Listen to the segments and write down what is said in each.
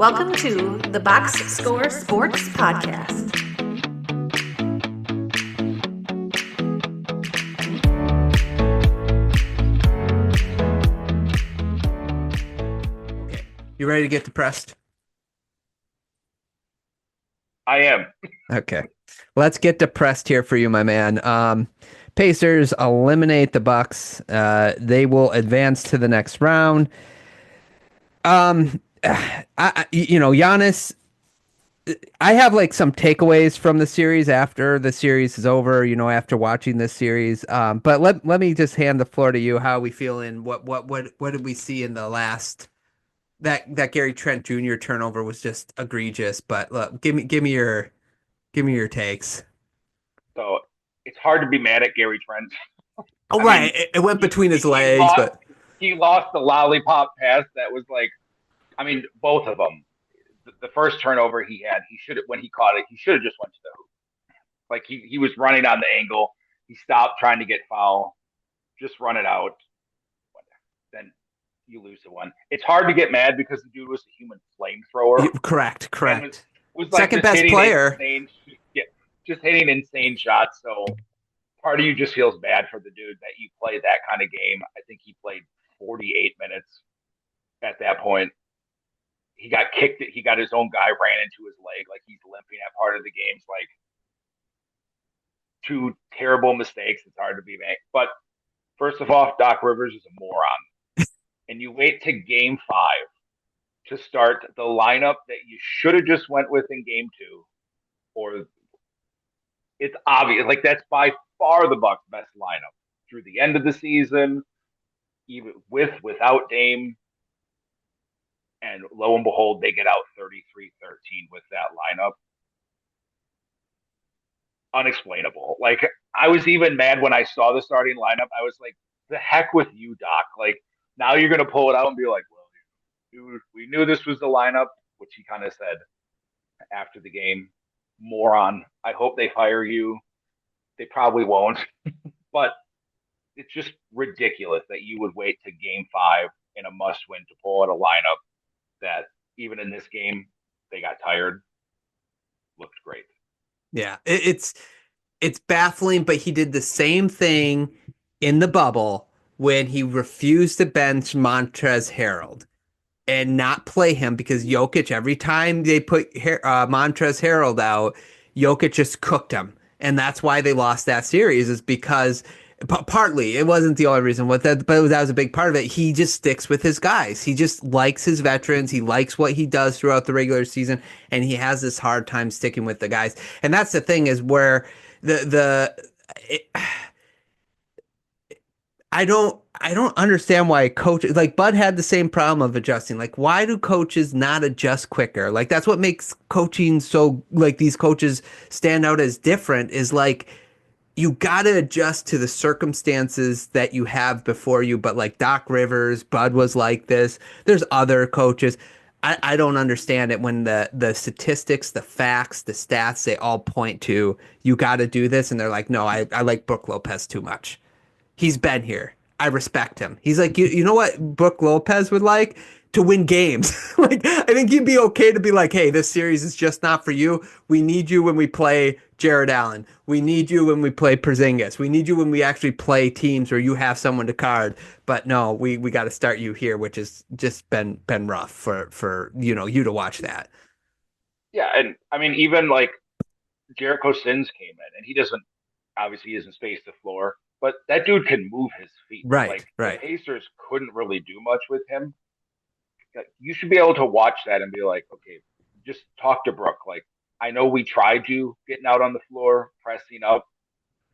Welcome to the Box Score Sports Podcast. Okay, you ready to get depressed? I am. Okay, let's get depressed here for you, my man. Pacers eliminate the Bucks. They will advance to the next round. Giannis. I have like some takeaways from the series after the series is over. After watching this series. But let me just hand the floor to you. How are we feeling? What did we see in the last? That Gary Trent Jr. turnover was just egregious. But look, give me your takes. So it's hard to be mad at Gary Trent. Oh, I right. mean, It went between his legs, lost, but he lost the lollipop pass that was like, I mean, both of them. The first turnover he had, when he caught it, he should have just went to the hoop. Like he was running on the angle. He stopped trying to get foul. Just run it out. Then you lose the one. It's hard to get mad because the dude was a human flamethrower. correct. And was like Second best player. Just hitting insane shots. So part of you just feels bad for the dude that you played that kind of game. I think he played 48 minutes at that point. He got kicked. He got his own guy ran into his leg. Like he's limping at part of the games. Like two terrible mistakes. It's hard to be mad. But first of all, Doc Rivers is a moron. And you wait to game 5 to start the lineup that you should have just went with in game 2. Or it's obvious. Like that's by far the Bucks' best lineup through the end of the season, even without Dame. And lo and behold, they get out 33-13 with that lineup. Unexplainable. Like, I was even mad when I saw the starting lineup. I was like, the heck with you, Doc. Like, now you're going to pull it out and be like, well, dude, we knew this was the lineup, which he kind of said after the game. Moron. I hope they fire you. They probably won't. But it's just ridiculous that you would wait to game 5 in a must win to pull out a lineup that even in this game they got tired. Looked great. Yeah, it's baffling, but he did the same thing in the bubble when he refused to bench Montrezl Harrell and not play him because Jokic, every time they put Montrezl Harrell out, Jokic just cooked him. And that's why they lost that series, is because partly it wasn't the only reason, but that was a big part of it. He just sticks with his guys. He just likes his veterans. He likes what he does throughout the regular season, and he has this hard time sticking with the guys. And that's the thing, is where I don't understand why coaches, like Bud had the same problem of adjusting. Like, why do coaches not adjust quicker? Like, that's what makes coaching so, like, these coaches stand out as different, is like you got to adjust to the circumstances that you have before you. But like Doc Rivers, Bud was like this. There's other coaches. I don't understand it when the statistics, the facts, the stats, they all point to you got to do this. And they're like, no, I like Brook Lopez too much. He's been here. I respect him. He's like, you know what Brook Lopez would like? To win games. Like, I think he'd be okay to be like, hey, this series is just not for you. We need you when we play Jared Allen. We need you when we play Porzingis. We need you when we actually play teams where you have someone to card. But no, we got to start you here, which has just been rough for you to watch that. Yeah, and I mean, even like Jericho Sins came in, and he doesn't obviously isn't space the floor, but that dude can move his feet. Right, Like the right. Pacers couldn't really do much with him. Like, you should be able to watch that and be like, okay, just talk to Brook. Like, I know we tried you getting out on the floor, pressing up.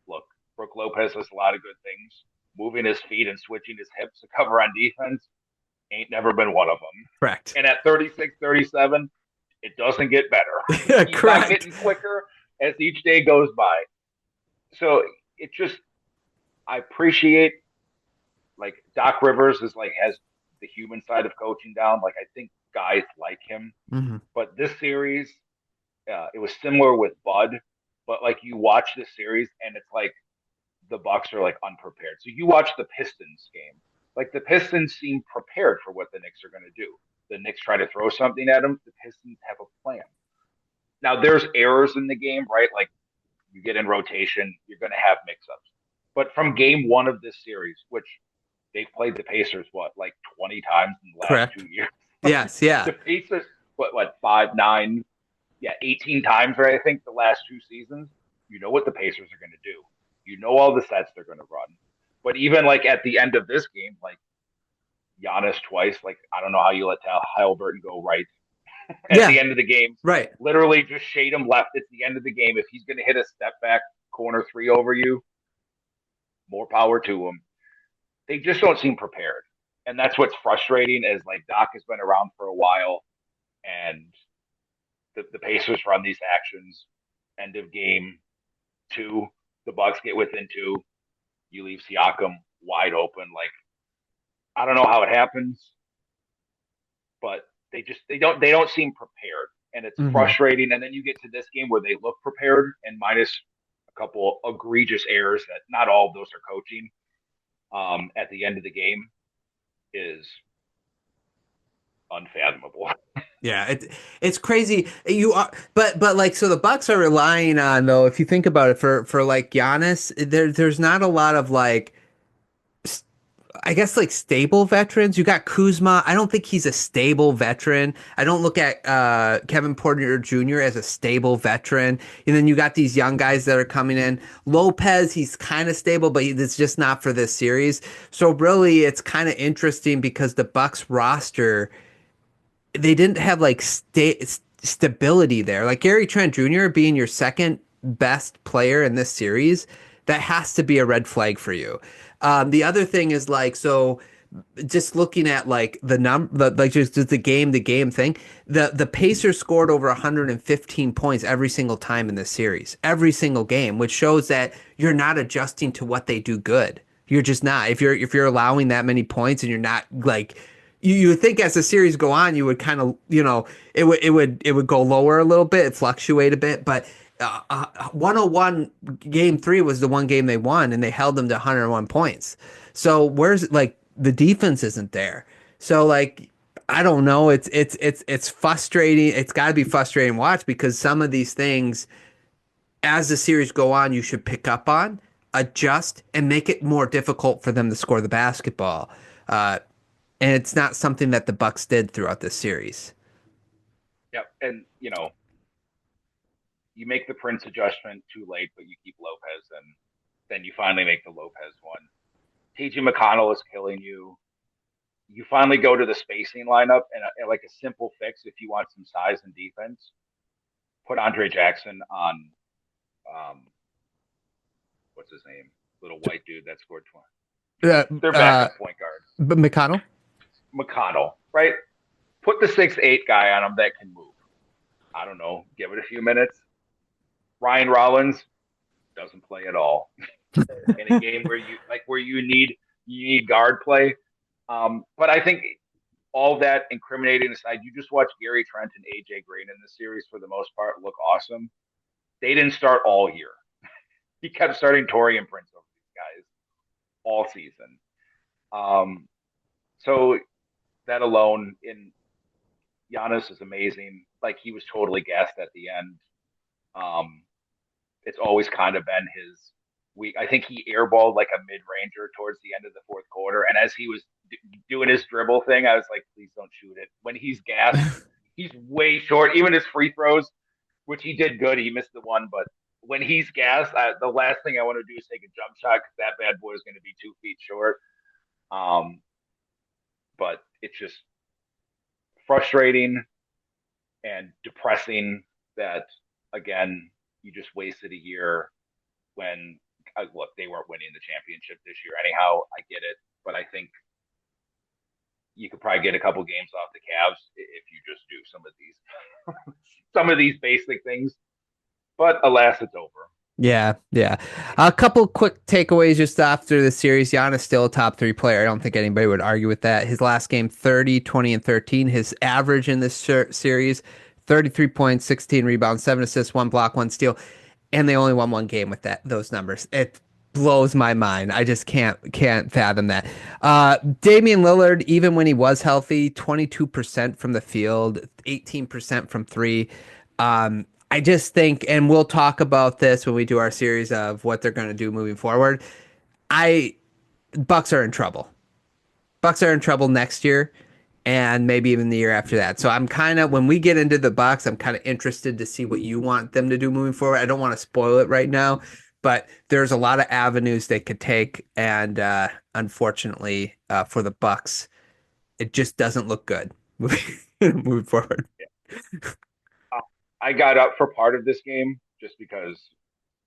Look, Brook Lopez has a lot of good things. Moving his feet and switching his hips to cover on defense ain't never been one of them. Correct. And at 36, 37, it doesn't get better. He's not Correct. getting quicker as each day goes by. So it just, I appreciate, like, Doc Rivers is like, has the human side of coaching down. Like, I think guys like him. Mm-hmm. But this series, it was similar with Bud. But like, you watch this series and it's like the Bucks are like unprepared. So you watch the Pistons game. Like, the Pistons seem prepared for what the Knicks are going to do. the Knicks try to throw something at them, the Pistons have a plan. Now there's errors in the game, right? Like you get in rotation, you're going to have mix-ups. But from game one of this series, which they've played the Pacers what like 20 times in the last Correct. 2 years. Yes. Yeah. The Pacers what 5, 9, yeah, 18 times, right? I think the last 2 seasons. You know what the Pacers are going to do. You know all the sets they're going to run. But even like at the end of this game, like Giannis twice, like I don't know how you let Halliburton go right at Yeah. the end of the game. Right. Literally just shade him left at the end of the game. If he's going to hit a step back corner three over you, more power to him. They just don't seem prepared. And that's what's frustrating is like Doc has been around for a while and the Pacers run these actions. End of game 2, the Bucks get within 2. You leave Siakam wide open. Like I don't know how it happens, but they don't seem prepared, and it's frustrating. And then you get to this game where they look prepared, and minus a couple egregious errors that not all of those are coaching. At the end of the game is unfathomable. Yeah, it's crazy. You are, but like, so the Bucks are relying on, though, if you think about it, for like Giannis, there's not a lot of like, I guess like stable veterans. You got Kuzma. I don't think he's a stable veteran. I don't look at Kevin Porter Jr. as a stable veteran. And then you got these young guys that are coming in. Lopez, he's kind of stable, but it's just not for this series. So really, it's kind of interesting because the Bucks roster, they didn't have like stability there. Like Gary Trent Jr. being your second best player in this series, that has to be a red flag for you. The other thing is like, so just looking at like like just the game thing, the Pacers scored over 115 points every single time in this series, every single game, which shows that you're not adjusting to what they do good. You're just not. If you're allowing that many points and you're not like, you would think as the series go on, you would kind of, it would go lower a little bit, fluctuate a bit, but 101 game 3 was the one game they won, and they held them to 101 points. So where's like the defense isn't there. So like I don't know. It's frustrating. It's got to be frustrating to watch because some of these things, as the series go on, you should pick up on, adjust, and make it more difficult for them to score the basketball. And it's not something that the Bucks did throughout this series. Yep, and you make the Prince adjustment too late, but you keep Lopez, and then you finally make the Lopez one. TJ McConnell is killing you. You finally go to the spacing lineup, and like a simple fix if you want some size and defense, put Andre Jackson on, what's his name? Little white dude that scored 20. Their backup point guard. But McConnell, right? Put the 6'8" guy on him that can move. I don't know. Give it a few minutes. Ryan Rollins doesn't play at all in a game where you need guard play. But I think all that incriminating aside, you just watch Gary Trent and AJ Green in the series for the most part look awesome. They didn't start all year. He kept starting Taurean Prince over these guys all season. So that alone in Giannis is amazing. Like he was totally gassed at the end. It's always kind of been his week. I think he airballed like a mid-ranger towards the end of the fourth quarter. And as he was doing his dribble thing, I was like, please don't shoot it. When he's gassed, he's way short. Even his free throws, which he did good. He missed the one. But when he's gassed, the last thing I want to do is take a jump shot because that bad boy is going to be 2 feet short. But it's just frustrating and depressing that, again, you just wasted a year when, look, they weren't winning the championship this year anyhow. I get it. But I think you could probably get a couple games off the Cavs if you just do some of these basic things. But alas, it's over. Yeah. A couple quick takeaways just after the series. Giannis still a top 3 player. I don't think anybody would argue with that. His last game, 30, 20, and 13. His average in this series, 33 points, 16 rebounds, 7 assists, 1 block, 1 steal. And they only won 1 game with those numbers. blows my mind. I just can't fathom that. Damian Lillard, even when he was healthy, 22% from the field, 18% from three. I just think, and we'll talk about this when we do our series of what they're going to do moving forward. I Bucks are in trouble. Bucks are in trouble next year and maybe even the year after that. So I'm kind of when we get into the Bucks, I'm kind of interested to see what you want them to do moving forward. I don't want to spoil it right now, but there's a lot of avenues they could take, and unfortunately for the Bucks, it just doesn't look good moving forward. Uh, I got up for part of this game just because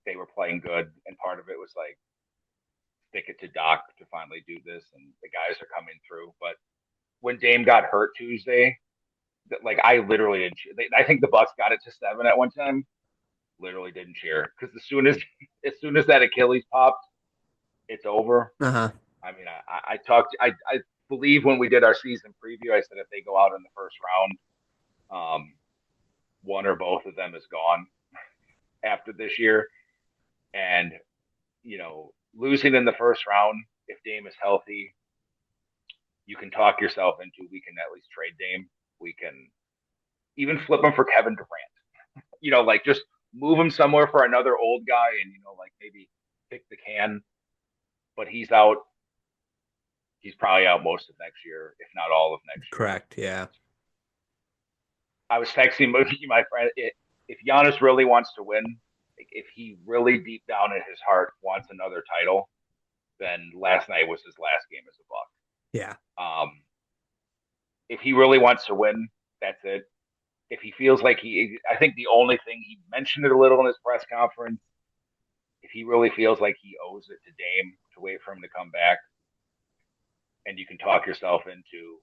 they were playing good, and part of it was like stick it to Doc to finally do this, and the guys are coming through. But when Dame got hurt Tuesday, like I literally didn't. I think the Bucks got it to 7 at one time. Literally didn't cheer because as soon as that Achilles popped, it's over. Uh-huh. I mean, I talked. I believe when we did our season preview, I said if they go out in the first round, one or both of them is gone after this year. And losing in the first round, if Dame is healthy, you can talk yourself into we can at least trade Dame. We can even flip him for Kevin Durant. Like just move him somewhere for another old guy and like maybe kick the can. But he's out. He's probably out most of next year, if not all of next year. Correct. Yeah. I was texting my friend. If Giannis really wants to win, if he really deep down in his heart wants another title, then last night was his last game as a Buck. Yeah. If he really wants to win, that's it. If he feels like I think the only thing he mentioned it a little in his press conference. If he really feels like he owes it to Dame to wait for him to come back, and you can talk yourself into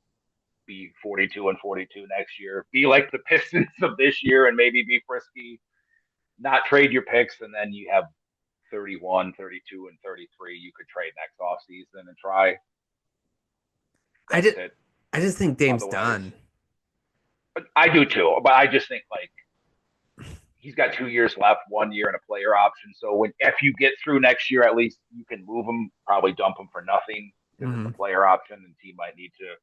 be 42-42 next year, be like the Pistons of this year, and maybe be frisky, not trade your picks, and then you have 31, 32, and 33 you could trade next offseason and try. I That's just it. I just think Dame's Otherwise, done. but I do too. But I just think like he's got 2 years left, 1 year and a player option. So if you get through next year, at least you can move him, probably dump him for nothing because it's Hmm. a player option and team might need to.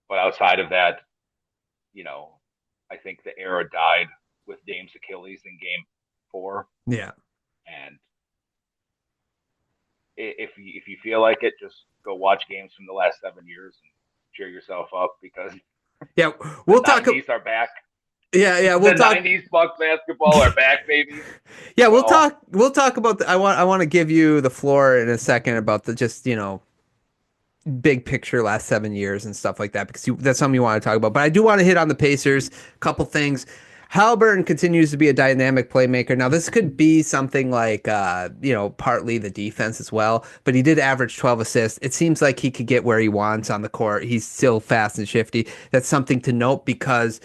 But outside of that, I think the era died with Dame's Achilles in Game 4, Yeah. and if you feel like it, just go watch games from the last 7 years and cheer yourself up because Yeah. the We'll talk. '90s are back. Yeah. Yeah. The We'll talk. '90s Bucks basketball are back, baby. Yeah. We'll So talk. We'll talk about I want to give you the floor in a second about the just big picture last 7 years and stuff like that because that's something you want to talk about. But I do want to hit on the Pacers. A couple things. Halliburton continues to be a dynamic playmaker. Now this could be something like partly the defense as well, but he did average 12 assists. It seems like he could get where he wants on the court. He's still fast and shifty. That's something to note because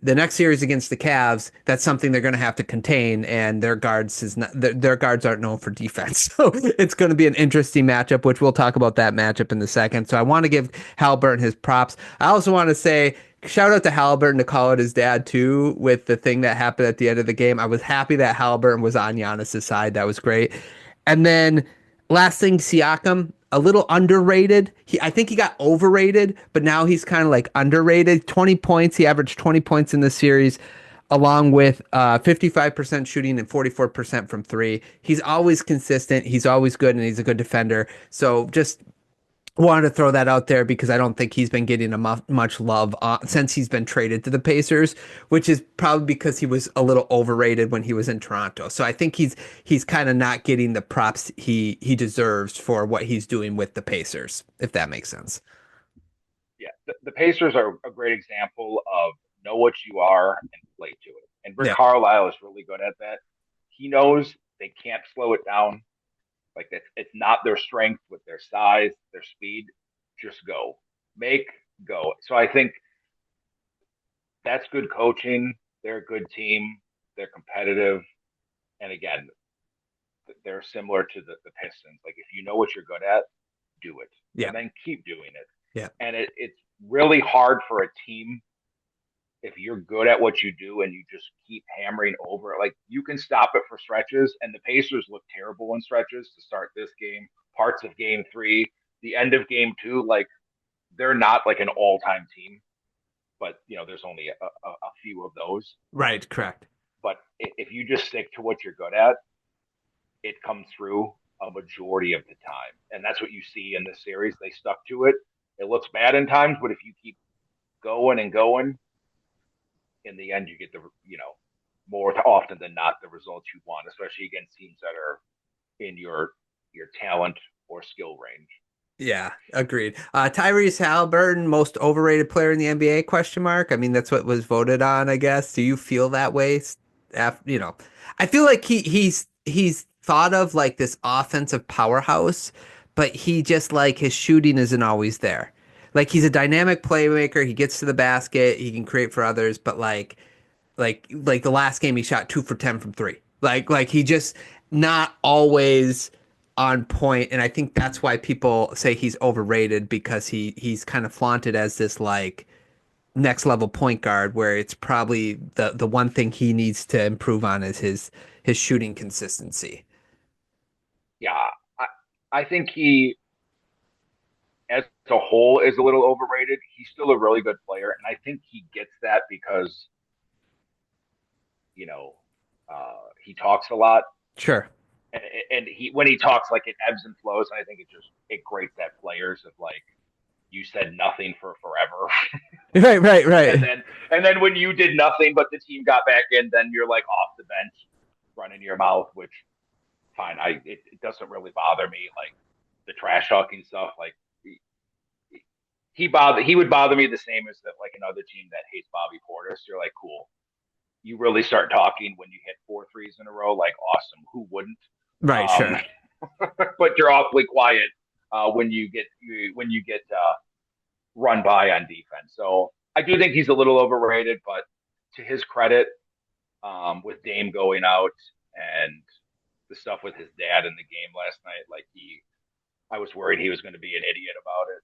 the next series against the Cavs, that's something they're going to have to contain, and their guards is not their guards aren't known for defense. So it's going to be an interesting matchup, which we'll talk about that matchup in a second. So I want to give Halliburton his props. I also want to say shout out to Halliburton to call out his dad too with the thing that happened at the end of the game. I was happy that Halliburton was on Giannis's side. That was great. And then last thing, Siakam, a little underrated. I think he got overrated, but now he's kind of like underrated. 20 points. He averaged 20 points in this series, along with 55% shooting and 44% from three. He's always consistent. He's always good, and he's a good defender. So just wanted to throw that out there because I don't think he's been getting much love since he's been traded to the Pacers, which is probably because he was a little overrated when he was in Toronto. So I think he's kind of not getting the props he deserves for what he's doing with the Pacers, if that makes sense. yeah, the Pacers are a great example of know what you are and play to it. And Rick Yeah. Carlisle is really good at that. He knows they can't slow it down. Like it's not their strength with their size, their speed. Just go, make go. So I think that's good coaching. They're a good team. They're competitive, and again, they're similar to the Pistons. Like if you know what you're good at, do it, Yeah. and then keep doing it. Yeah. And it's really hard for a team if you're good at what you do and you just keep hammering over it, like you can stop it for stretches. And the Pacers look terrible in stretches to start this game, parts of game 3, the end of game 2. Like they're not like an all-time team, but there's only a few of those. Right, correct. But if you just stick to what you're good at, it comes through a majority of the time. And that's what you see in this series. They stuck to it. It looks bad in times, but if you keep going and going, in the end, you get more often than not, the results you want, especially against teams that are in your talent or skill range. Yeah, agreed. Tyrese Halliburton, most overrated player in the NBA, question mark. I mean, that's what was voted on, I guess. Do you feel that way? I feel like he's thought of like this offensive powerhouse, but he just like his shooting isn't always there. Like he's a dynamic playmaker. He gets to the basket. He can create for others, but like the last game he shot 2 for 10 from 3. Like he just not always on point, and I think that's why people say he's overrated, because he's kind of flaunted as this like next level point guard, where it's probably the one thing he needs to improve on is his shooting consistency. Yeah, I think he, as a whole, is a little overrated. He's still a really good player, and I think he gets that because he talks a lot. Sure. And when he talks, like it ebbs and flows, and I think it grates at players of like, you said nothing for forever. Right. And then when you did nothing but the team got back in, then you're like off the bench running your mouth, which fine. It doesn't really bother me, like the trash talking stuff. Like he would bother me the same as that, like another team that hates Bobby Portis. You're like, cool. You really start talking when you hit 4 threes in a row, like awesome. Who wouldn't? Right, sure. But you're awfully quiet when you get run by on defense. So I do think he's a little overrated, but to his credit, with Dame going out and the stuff with his dad in the game last night, like I was worried he was going to be an idiot about it,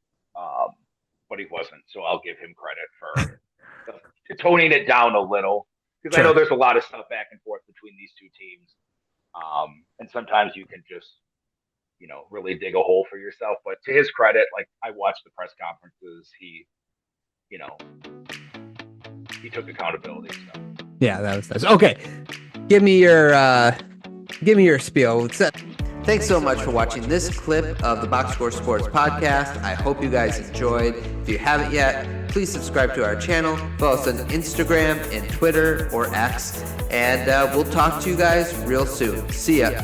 but he wasn't. So I'll give him credit for toning it down a little. Because I know there's a lot of stuff back and forth between these two teams. And sometimes you can just, really dig a hole for yourself. But to his credit, like I watched the press conferences, he took accountability. So. Yeah, that was nice. Okay. Give me your spiel. Thanks so much for watching this clip of the Box Score Sports Podcast. I hope you guys enjoyed. If you haven't yet, please subscribe to our channel. Follow us on Instagram and Twitter or X. And we'll talk to you guys real soon. See ya.